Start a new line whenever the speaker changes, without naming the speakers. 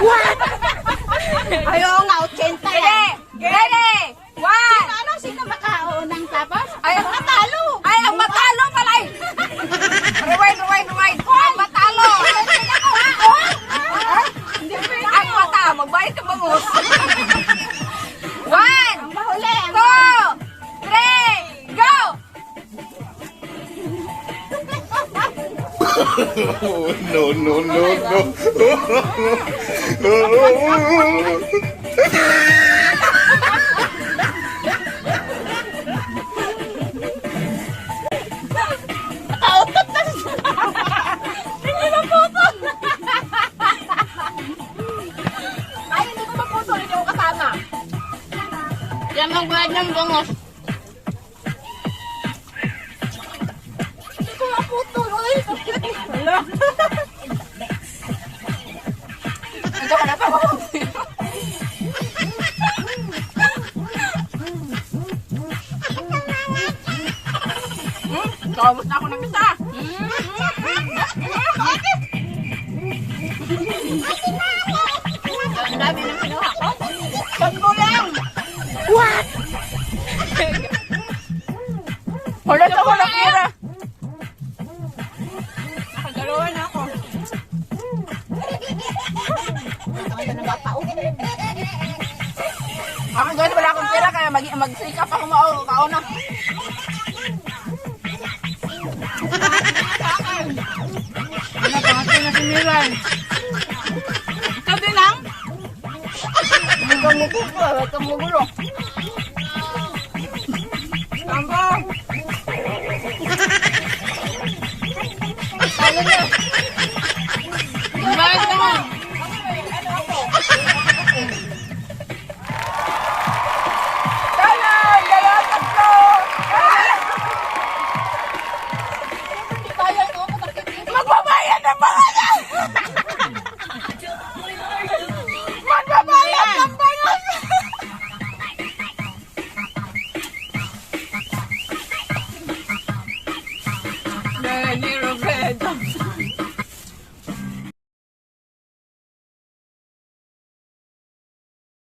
What? Ayaw nga, 80 yan.
Ready? One.
Sino makaunang tapos?
Ay,
ang matalo.
Ay, ang matalo pala. Rewind. Ang matalo. Ang mata, magbayad ka bangus. One.
Ang mahuli.
Two. Three. Go.
No.
Nakautot na siya. Hindi na puto.
Ay, hindi ko maputo. Hindi ko kasama.
Yan ang bayad ng bangos.
Hindi ko maputo. Ay,
Hala.
ito ka na pa maputo. Kaubos na ako ng isa.
Ang dami ng kinuha ko.
Tatlo lang.
What?
Wala sa wala pera.
Nakagalawa na ako. Ano na ba pa?
Ako guys, wala akong pera kaya mag-sikap ako kauna.
Napakasya na si Milan. Ikaw din lang?
Hindi ka mugulo. Huwag kang mugulo.
Tambo.
Talo na.